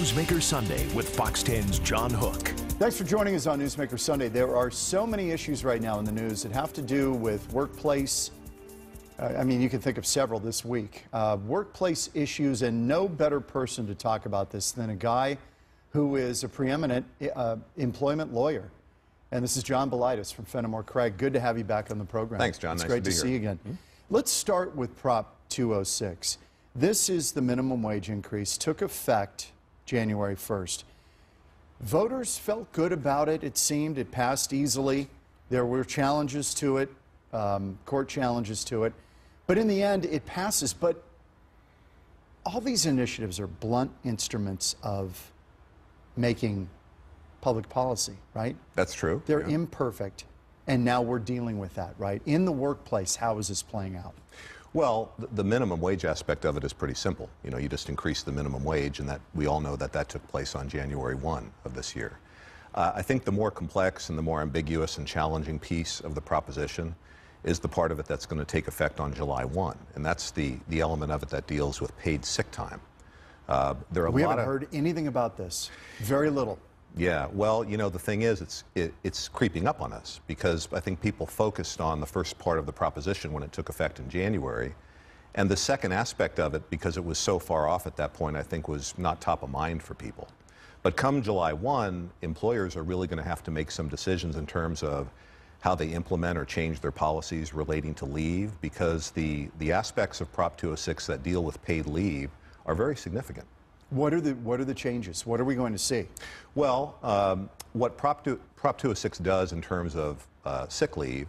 Newsmaker Sunday with Fox 10's John Hook. Thanks for joining us on Newsmaker Sunday. There are so many issues right now in the news that have to do with workplace. I mean, you can think of several this week. Workplace issues, and no better person to talk about this than a guy who is a preeminent employment lawyer. And this is John Belitis from Fenimore Craig. Good to have you back on the program. Thanks, John. It's nice great to be see you again. Let's start with Prop 206. This is the minimum wage increase. Took effect January 1st. Voters felt good about it, it seemed. It passed easily. There were challenges to it, court challenges to it. But in the end, it passes. But all these initiatives are blunt instruments of making public policy, right? That's true. They're imperfect. And now we're dealing with that, right? In the workplace, how is this playing out? Well, the minimum wage aspect of it is pretty simple. You know, you just increase the minimum wage, and that we all know that that took place on January 1 of this year. I think the more complex and the more ambiguous and challenging piece of the proposition is the part of it that's going to take effect on July 1, and that's the element of it that deals with paid sick time. We haven't heard anything about this. Very little. Yeah, well, you know, the thing is, it's creeping up on us because I think people focused on the first part of the proposition when it took effect in January. And the second aspect of it, because it was so far off at that point, I think was not top of mind for people. But come July 1, employers are really going to have to make some decisions in terms of how they implement or change their policies relating to leave, because the aspects of Prop 206 that deal with paid leave are very significant. What are the changes? What are we going to see? Well, what Prop 206 does in terms of sick leave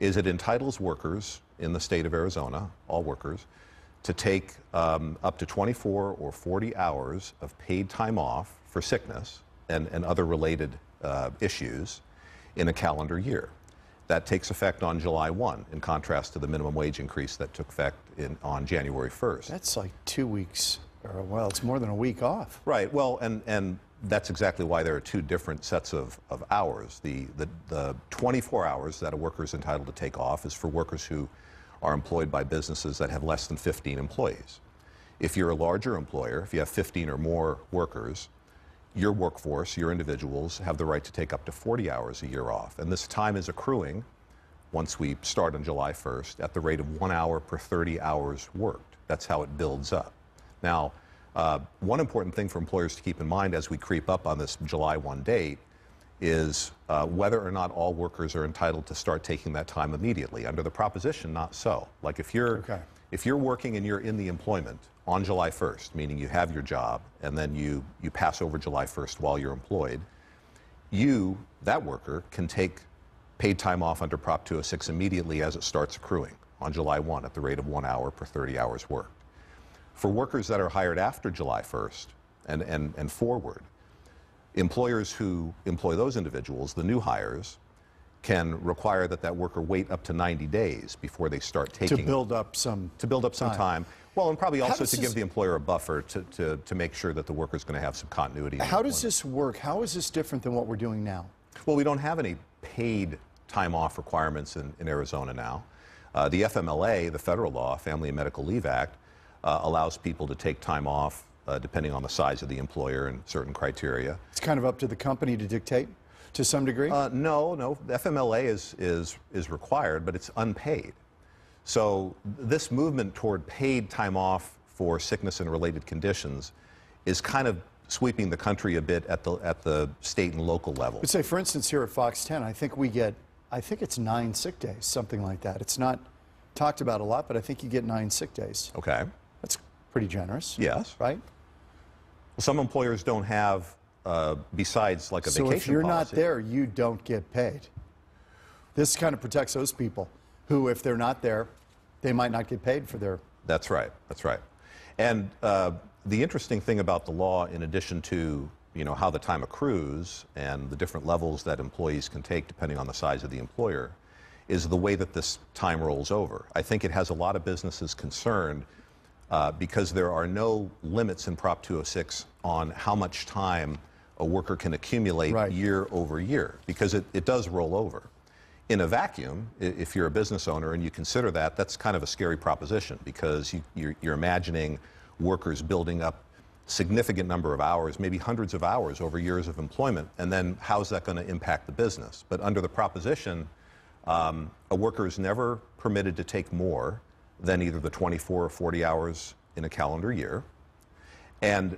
is it entitles workers in the state of Arizona, all workers, to take up to 24 or 40 hours of paid time off for sickness and other related issues in a calendar year. That takes effect on July 1, in contrast to the minimum wage increase that took effect on January 1st. That's like 2 weeks. Well, it's more than a week off. Right. Well, and that's exactly why there are two different sets of hours. The 24 hours that a worker is entitled to take off is for workers who are employed by businesses that have less than 15 employees. If you're a larger employer, if you have 15 or more workers, your workforce, your individuals, have the right to take up to 40 hours a year off. And this time is accruing, once we start on July 1st, at the rate of 1 hour per 30 hours worked. That's how it builds up. Now, one important thing for employers to keep in mind as we creep up on this July 1 date is whether or not all workers are entitled to start taking that time immediately. Under the proposition, not so. Like if you're working and you're in the employment on July 1st, meaning you have your job and then you pass over July 1st while you're employed, that worker, can take paid time off under Prop 206 immediately as it starts accruing on July 1 at the rate of 1 hour per 30 hours worked. For workers that are hired after July 1st and forward, employers who employ those individuals, the new hires, can require that worker wait up to 90 days before they start taking... To build up some time. Well, and probably also to give the employer a buffer to make sure that the worker is going to have some continuity. How does this work? How is this different than what we're doing now? Well, we don't have any paid time off requirements in Arizona now. The FMLA, the federal law, Family and Medical Leave Act, allows people to take time off depending on the size of the employer and certain criteria. It's kind of up to the company to dictate to some degree? No. The FMLA is required, but it's unpaid. So this movement toward paid time off for sickness and related conditions is kind of sweeping the country a bit at the state and local level. But say, for instance, here at Fox 10, I think it's 9 sick days, something like that. It's not talked about a lot, but I think you get 9 sick days. Okay. That's pretty generous. Yes. Right? Well, some employers don't have, besides like a vacation policy. So if you're not there, you don't get paid. This kind of protects those people who, if they're not there, they might not get paid for their... That's right. That's right. And the interesting thing about the law, in addition to how the time accrues and the different levels that employees can take depending on the size of the employer, is the way that this time rolls over. I think it has a lot of businesses concerned because there are no limits in Prop 206 on how much time a worker can accumulate year over year, because it does roll over. In a vacuum, if you're a business owner and you consider that, that's kind of a scary proposition, because you're imagining workers building up significant number of hours, maybe hundreds of hours over years of employment, and then how's that going to impact the business? But under the proposition, a worker is never permitted to take more than either the 24 or 40 hours in a calendar year, and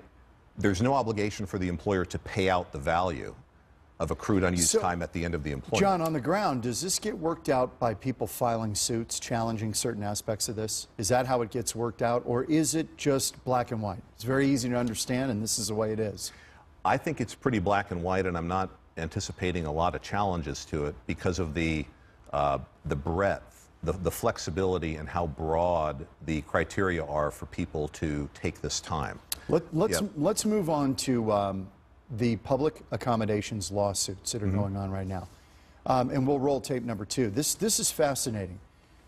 there's no obligation for the employer to pay out the value of accrued unused time at the end of the employment. John, on the ground, does this get worked out by people filing suits, challenging certain aspects of this? Is that how it gets worked out, or is it just black and white? It's very easy to understand, and this is the way it is. I think it's pretty black and white, and I'm not anticipating a lot of challenges to it because of the breadth, the flexibility, and how broad the criteria are for people to take this time. Let's move on to the public accommodations lawsuits that are going on right now. And we'll roll tape number 2. This is fascinating.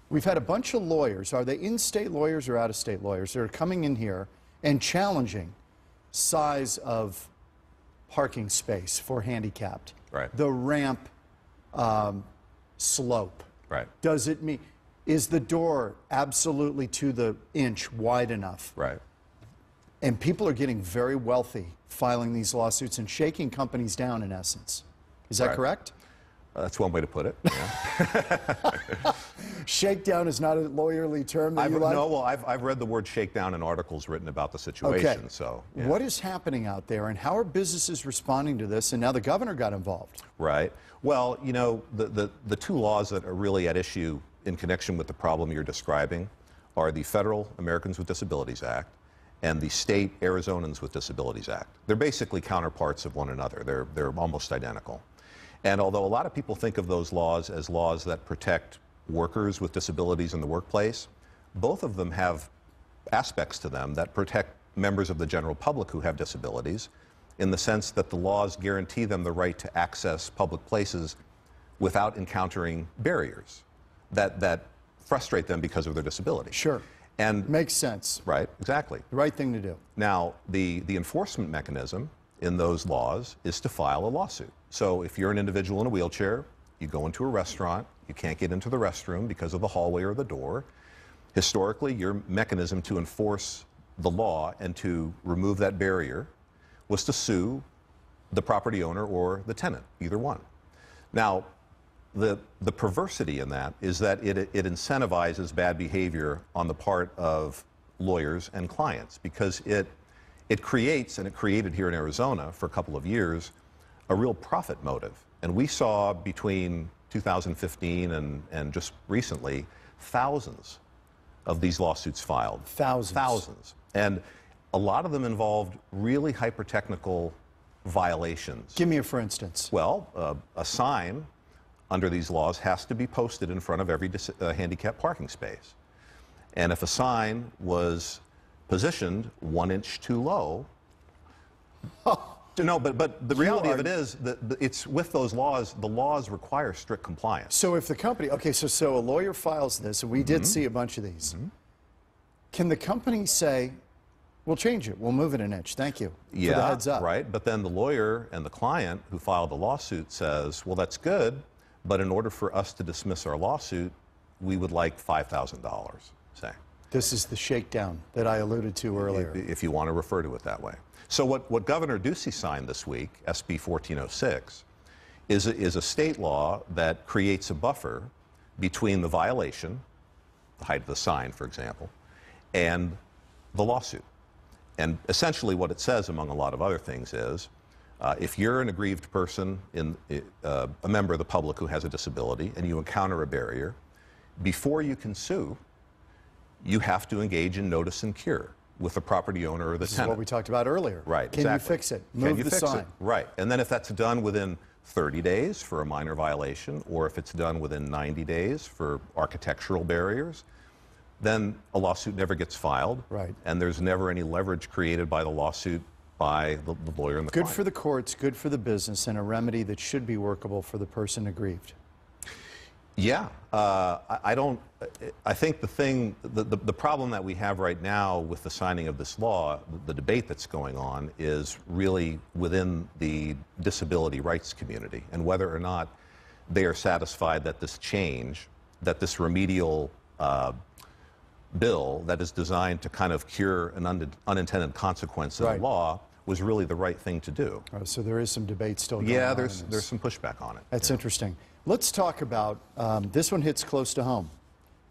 We've had a bunch of lawyers, are they in-state lawyers or out-of-state lawyers, that are coming in here and challenging size of parking space for handicapped. Right. The ramp slope. Right. Does it mean, is the door absolutely to the inch wide enough? Right. And people are getting very wealthy filing these lawsuits and shaking companies down, in essence. Is that correct? That's one way to put it. Yeah. Shakedown is not a lawyerly term that you like? No, well, I've read the word shakedown in articles written about the situation. Okay. So, yeah. What is happening out there, and how are businesses responding to this? And now the governor got involved. Right. Well, you know, the two laws that are really at issue in connection with the problem you're describing are the Federal Americans with Disabilities Act and the State Arizonans with Disabilities Act. They're basically counterparts of one another. They're almost identical. And although a lot of people think of those laws as laws that protect workers with disabilities in the workplace, both of them have aspects to them that protect members of the general public who have disabilities, in the sense that the laws guarantee them the right to access public places without encountering barriers that frustrate them because of their disability. Sure. And makes sense. Right, exactly. The right thing to do. Now, the enforcement mechanism in those laws is to file a lawsuit. So if you're an individual in a wheelchair, you go into a restaurant, you can't get into the restroom because of the hallway or the door. Historically, your mechanism to enforce the law and to remove that barrier was to sue the property owner or the tenant, either one. Now, the perversity in that is that it incentivizes bad behavior on the part of lawyers and clients, because it creates, and it created here in Arizona for a couple of years, a real profit motive. And we saw between 2015 and just recently, thousands of these lawsuits filed. Thousands. Thousands. And a lot of them involved really hyper-technical violations. Give me a for instance. Well, a sign under these laws has to be posted in front of every handicapped parking space. And if a sign was positioned 1 inch too low, no, but the reality of it is that it's with those laws, the laws require strict compliance. So if the company, okay, so a lawyer files this, and we did see a bunch of these, can the company say, we'll change it, we'll move it an inch, thank you for the heads up? Right, but then the lawyer and the client who filed the lawsuit says, well, that's good, but in order for us to dismiss our lawsuit, we would like $5,000, say. This is the shakedown that I alluded to earlier. If you want to refer to it that way. So what Governor Ducey signed this week, SB 1406, is a state law that creates a buffer between the violation, the height of the sign, for example, and the lawsuit. And essentially what it says, among a lot of other things, is if you're an aggrieved person, a member of the public who has a disability, and you encounter a barrier, before you can sue, you have to engage in notice and cure with the property owner or the tenant. This is what we talked about earlier. Right, Can you fix it? Move the sign. Right, and then if that's done within 30 days for a minor violation, or if it's done within 90 days for architectural barriers, then a lawsuit never gets filed. Right. And there's never any leverage created by the lawsuit by the lawyer and the client. Good for the courts, good for the business, and a remedy that should be workable for the person aggrieved. Yeah, I think the problem that we have right now with the signing of this law, the debate that's going on, is really within the disability rights community, and whether or not they are satisfied that this change, that this remedial bill that is designed to kind of cure an unintended consequence of Right. the law was really the right thing to do. So there is some debate still going on. Yeah, in there's this. some pushback on it. That's Yeah. interesting. Let's talk about, this one hits close to home,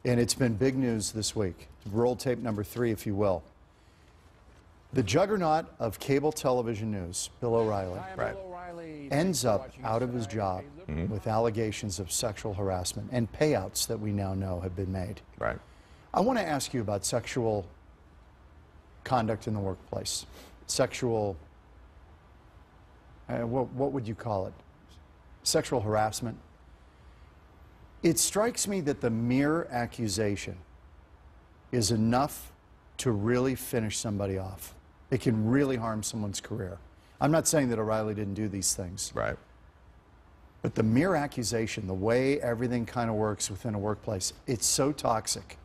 and it's been big news this week. Roll tape number 3, if you will. The juggernaut of cable television news, Bill O'Reilly, Right. ends up out of his job with allegations of sexual harassment and payouts that we now know have been made. Right. I want to ask you about sexual conduct in the workplace. Sexual, what would you call it? Sexual harassment. It strikes me that the mere accusation is enough to really finish somebody off. It can really harm someone's career. I'm not saying that O'Reilly didn't do these things, Right. but the mere accusation, the way everything kind of works within a workplace, it's so toxic.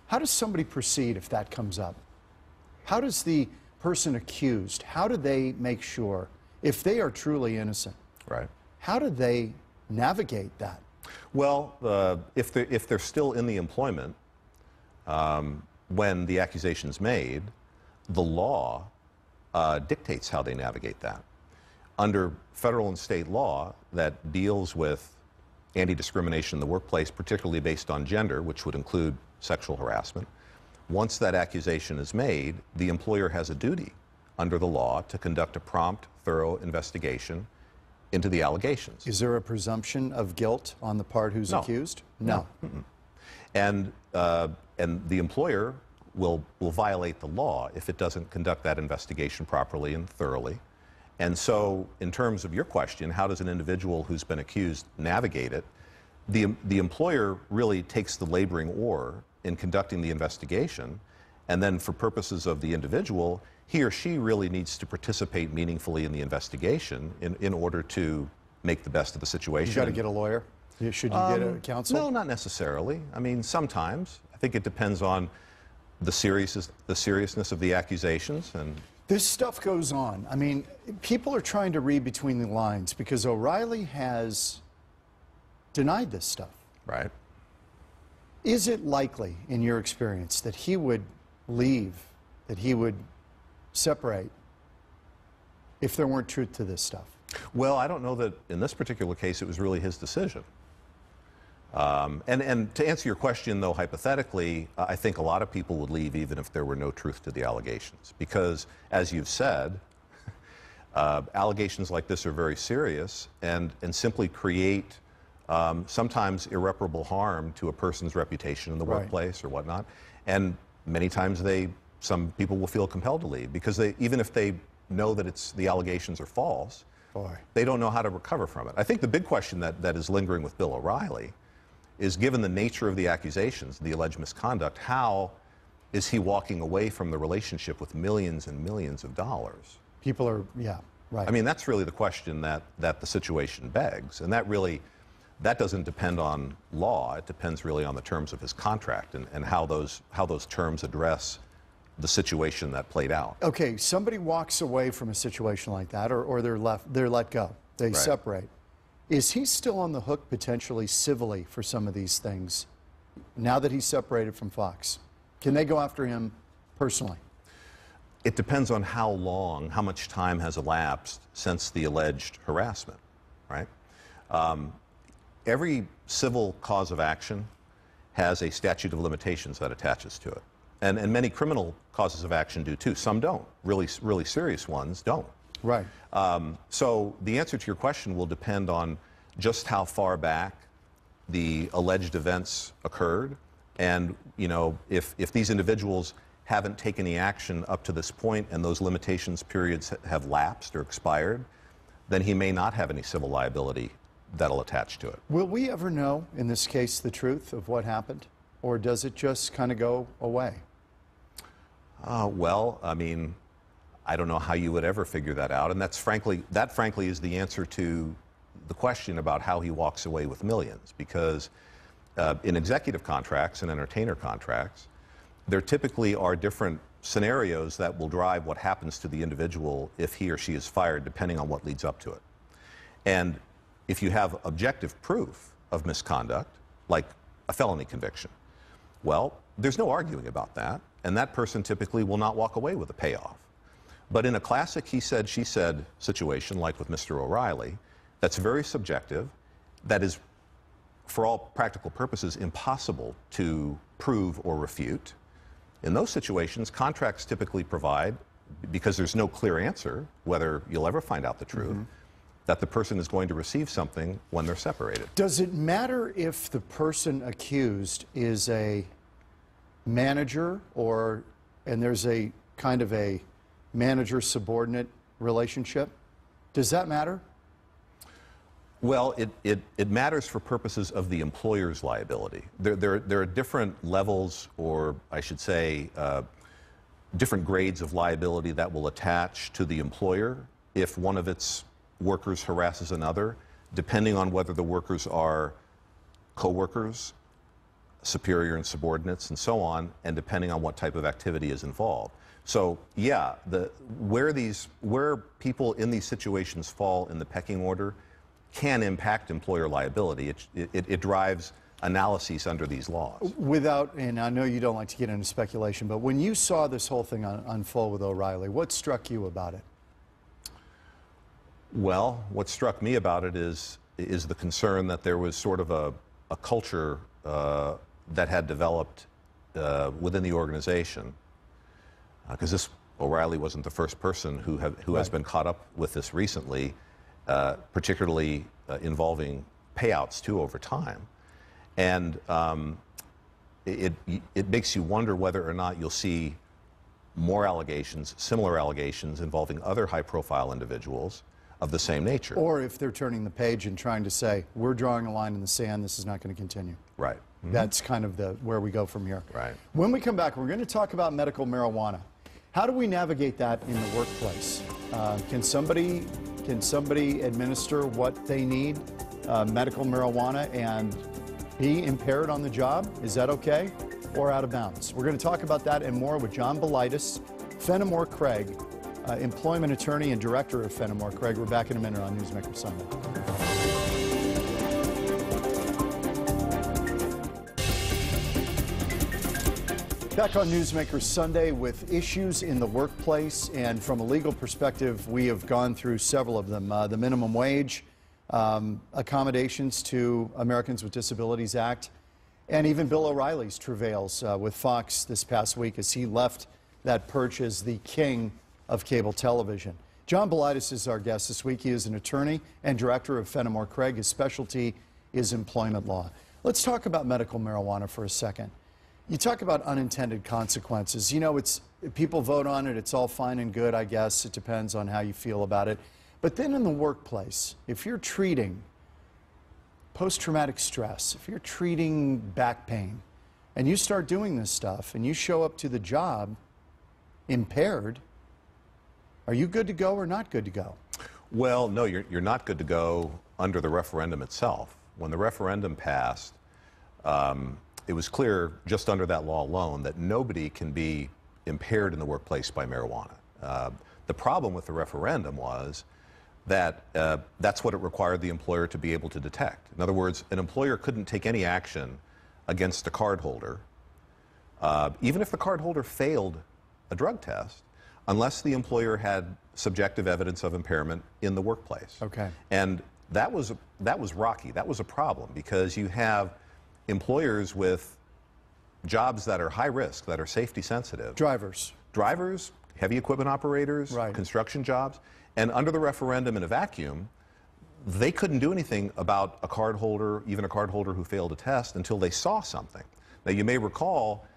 How does somebody proceed if that comes up? How does the person accused, how do they make sure, if they are truly innocent, Right. how do they navigate that? Well, if they're still in the employment when the accusation's made, the law dictates how they navigate that. Under federal and state law that deals with anti-discrimination in the workplace, particularly based on gender, which would include sexual harassment, once that accusation is made, the employer has a duty under the law to conduct a prompt, thorough investigation into the allegations. Is there a presumption of guilt on the part who's No. accused? No. And the employer will violate the law if it doesn't conduct that investigation properly and thoroughly. And so, in terms of your question, how does an individual who's been accused navigate it? The employer really takes the laboring oar in conducting the investigation, and then for purposes of the individual, he or she really needs to participate meaningfully in the investigation in order to make the best of the situation. You got to get a lawyer? Should you get a counsel? No, not necessarily. I mean, sometimes. I think it depends on the seriousness of the accusations. And This stuff goes on. I mean, people are trying to read between the lines because O'Reilly has denied this stuff. right. Is it likely, in your experience, that he would leave, that he would separate if there weren't truth to this stuff? Well, I don't know that in this particular case it was really his decision. And to answer your question, though, hypothetically, I think a lot of people would leave even if there were no truth to the allegations. Because, as you've said, allegations like this are very serious and simply create sometimes irreparable harm to a person's reputation in the Right. workplace or whatnot. And many times some people will feel compelled to leave because even if they know that the allegations are false, Boy. they don't know how to recover from it. I think the big question that is lingering with Bill O'Reilly is, given the nature of the accusations, the alleged misconduct, how is he walking away from the relationship with millions and millions of dollars? People are, yeah, right. I mean, that's really the question that the situation begs. And that doesn't depend on law. It depends really on the terms of his contract and how those terms address the situation that played out. Okay, somebody walks away from a situation like that, or they're let go. They Right. separate. Is he still on the hook potentially civilly for some of these things now that he's separated from Fox? Can they go after him personally? It depends on how much time has elapsed since the alleged harassment, right? Every civil cause of action has a statute of limitations that attaches to it. And many criminal causes of action do too. Some don't. Really, really serious ones don't. Right. So the answer to your question will depend on just how far back the alleged events occurred. And, if these individuals haven't taken any action up to this point and those limitations periods have lapsed or expired, then he may not have any civil liability that'll attach to it. Will we ever know, in this case, the truth of what happened? Or does it just kind of go away? Well, I mean, I don't know how you would ever figure that out. And that frankly is the answer to the question about how he walks away with millions. Because in executive contracts and entertainer contracts, there typically are different scenarios that will drive what happens to the individual if he or she is fired, depending on what leads up to it. And if you have objective proof of misconduct, like a felony conviction, well, there's no arguing about that, and that person typically will not walk away with a payoff. But in a classic he said, she said situation, like with Mr. O'Reilly, that's very subjective, that is, for all practical purposes, impossible to prove or refute. In those situations, contracts typically provide, because there's no clear answer whether you'll ever find out the truth, that the person is going to receive something when they're separated. Does it matter if the person accused is a manager and there's a kind of a manager-subordinate relationship? Does that matter? Well, it matters for purposes of the employer's liability. There are different levels, or I should say, different grades of liability that will attach to the employer if one of its workers harasses another, depending on whether the workers are co-workers, superior and subordinates, and so on, and depending on what type of activity is involved. So, yeah, where people in these situations fall in the pecking order can impact employer liability. It drives analyses under these laws. And I know you don't like to get into speculation, but when you saw this whole thing unfold with O'Reilly, what struck you about it? Well, what struck me about it is the concern that there was sort of a culture that had developed within the organization, because this O'Reilly wasn't the first person who has been caught up with this recently, particularly involving payouts too over time. And it makes you wonder whether or not you'll see more allegations, similar allegations involving other high-profile individuals of the same nature. Or if they're turning the page and trying to say, we're drawing a line in the sand, this is not going to continue. Right. That's kind of where we go from here. Right. When we come back, we're going to talk about medical marijuana. How do we navigate that in the workplace? Can somebody administer what they need, medical marijuana, and be impaired on the job? Is that okay? Or out of bounds? We're going to talk about that and more with John Belaitis, Fenimore Craig, employment attorney and director of Fenimore Craig. We're back in a minute on Newsmaker Sunday. Back on Newsmaker Sunday with issues in the workplace, and from a legal perspective, we have gone through several of them. The minimum wage, accommodations to Americans with Disabilities Act, and even Bill O'Reilly's travails with Fox this past week as he left that perch as the king of cable television. John Belaitis is our guest this week. He is an attorney and director of Fenimore Craig. His specialty is employment law. Let's talk about medical marijuana for a second. You talk about unintended consequences. You know, people vote on it. It's all fine and good, I guess. It depends on how you feel about it. But then in the workplace, if you're treating post-traumatic stress, if you're treating back pain, and you start doing this stuff, and you show up to the job impaired, are you good to go or not good to go? Well, no, you're not good to go under the referendum itself. When the referendum passed, it was clear just under that law alone that nobody can be impaired in the workplace by marijuana. The problem with the referendum was that that's what it required the employer to be able to detect. In other words, an employer couldn't take any action against a cardholder, even if the cardholder failed a drug test, unless the employer had subjective evidence of impairment in the workplace. Okay. And that was rocky. That was a problem because you have employers with jobs that are high risk, that are safety sensitive. Drivers, heavy equipment operators, right. Construction jobs. And under the referendum in a vacuum, they couldn't do anything about a cardholder, even a cardholder who failed a test, until they saw something. Now, you may recall,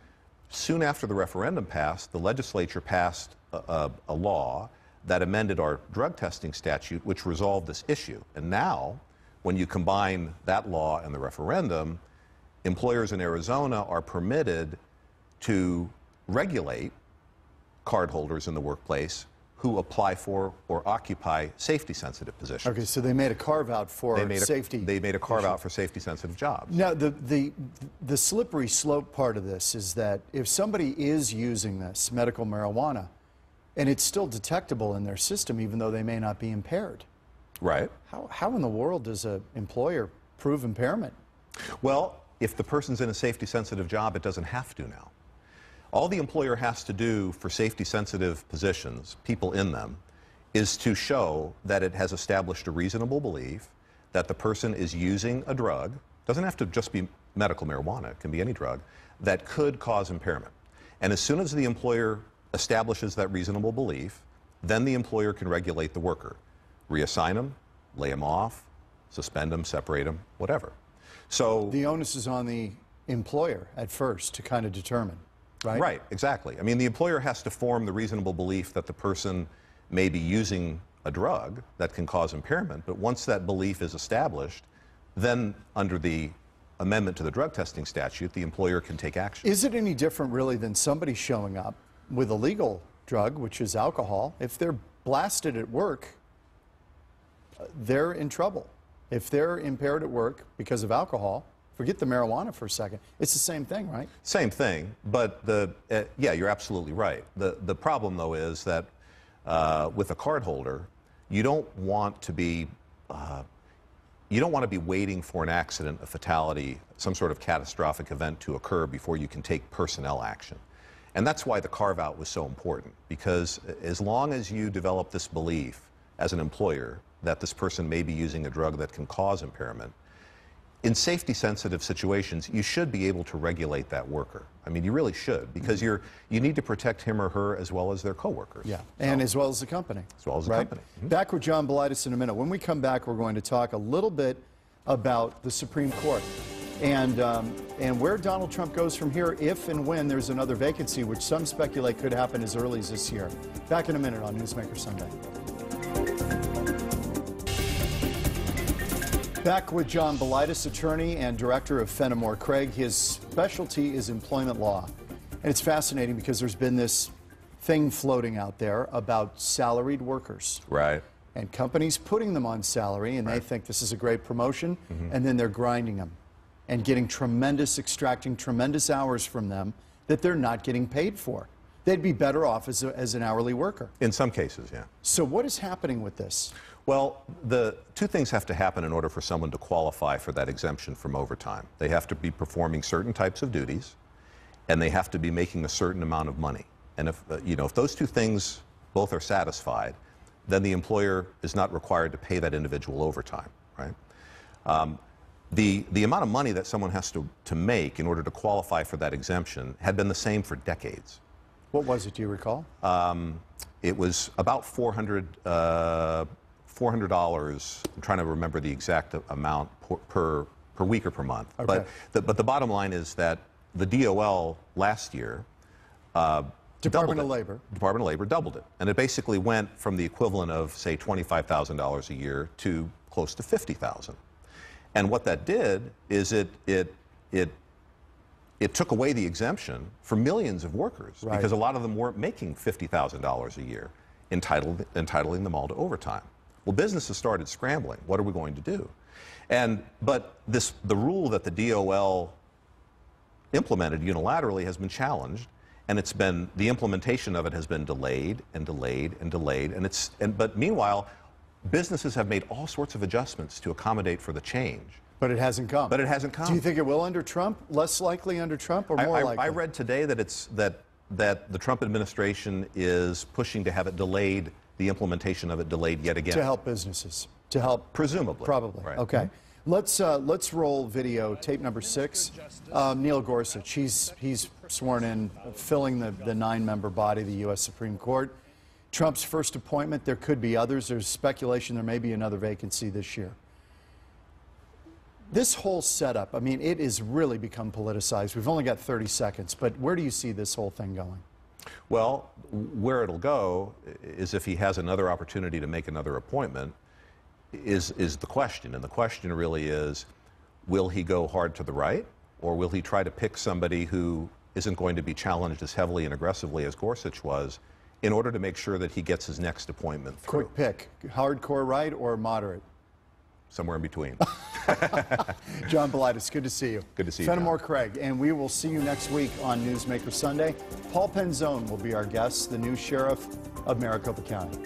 soon after the referendum passed, the legislature passed a law that amended our drug testing statute, which resolved this issue. And now, when you combine that law and the referendum, employers in Arizona are permitted to regulate cardholders in the workplace who apply for or occupy safety-sensitive positions. Okay, so they made a carve-out for safety. They made a carve-out for safety-sensitive jobs. Now, the slippery slope part of this is that if somebody is using this medical marijuana, and it's still detectable in their system, even though they may not be impaired. Right. How in the world does an employer prove impairment? Well, if the person's in a safety-sensitive job, it doesn't have to now. All the employer has to do for safety-sensitive positions, people in them, is to show that it has established a reasonable belief that the person is using a drug, doesn't have to just be medical marijuana, it can be any drug, that could cause impairment. And as soon as the employer establishes that reasonable belief, then the employer can regulate the worker, reassign them, lay them off, suspend them, separate them, whatever. So the onus is on the employer at first to kind of determine, right? Right, exactly. I mean, the employer has to form the reasonable belief that the person may be using a drug that can cause impairment, but once that belief is established, then under the amendment to the drug testing statute, the employer can take action. Is it any different really than somebody showing up with a legal drug, which is alcohol? If they're blasted at work, they're in trouble. If they're impaired at work because of alcohol, forget the marijuana for a second, it's the same thing, right? Same thing, but yeah, you're absolutely right. The problem, though, is that with a card holder, you don't want to be waiting for an accident, a fatality, some sort of catastrophic event to occur before you can take personnel action. And that's why the carve-out was so important, because as long as you develop this belief as an employer that this person may be using a drug that can cause impairment, in safety-sensitive situations, you should be able to regulate that worker. I mean, you really should, because you need to protect him or her as well as their coworkers. Yeah, and as well as the company. As well as the company. Mm-hmm. Back with John Bilitis in a minute. When we come back, we're going to talk a little bit about the Supreme Court and where Donald Trump goes from here if and when there's another vacancy, which some speculate could happen as early as this year. Back in a minute on Newsmaker Sunday. Back with John Bilitis, attorney and director of Fenimore Craig. His specialty is employment law. And it's fascinating because there's been this thing floating out there about salaried workers. Right. And companies putting them on salary, and they think this is a great promotion, and then they're grinding them and extracting tremendous hours from them that they're not getting paid for. They'd be better off as an hourly worker. In some cases, yeah. So what is happening with this? Well, the two things have to happen in order for someone to qualify for that exemption from overtime. They have to be performing certain types of duties, and they have to be making a certain amount of money. And if those two things both are satisfied, then the employer is not required to pay that individual overtime, right? The amount of money that someone has to make in order to qualify for that exemption had been the same for decades. What was it, do you recall? It was about $400. I'm trying to remember the exact amount per week or per month. Okay. But the bottom line is that the DOL last year Department of Labor doubled it. And it basically went from the equivalent of, say, $25,000 a year to close to $50,000. And what that did is it took away the exemption for millions of workers, because a lot of them weren't making $50,000 a year, entitling them all to overtime. Well, businesses started scrambling. What are we going to do? But the rule that the DOL implemented unilaterally has been challenged, and the implementation of it has been delayed and delayed and delayed. But meanwhile, businesses have made all sorts of adjustments to accommodate for the change. But it hasn't come. But it hasn't come. Do you think it will under Trump? Less likely under Trump, or more likely? I read today that that the Trump administration is pushing to have it delayed, the implementation of it delayed yet again. To help businesses. To help. Presumably. Probably. Right. Okay. Let's roll video, tape number 6. Neil Gorsuch, he's sworn in, filling the 9-member body of the U.S. Supreme Court. Trump's first appointment, there could be others. There's speculation there may be another vacancy this year. This whole setup, I mean, it has really become politicized. We've only got 30 seconds, but where do you see this whole thing going? Well, where it'll go is if he has another opportunity to make another appointment is the question. And the question really is, will he go hard to the right, or will he try to pick somebody who isn't going to be challenged as heavily and aggressively as Gorsuch was in order to make sure that he gets his next appointment through? Quick pick, hardcore right or moderate? Somewhere in between. John Bilitis, good to see you. Good to see you, Fenimore John. Craig, and we will see you next week on Newsmaker Sunday. Paul Penzone will be our guest, the new sheriff of Maricopa County.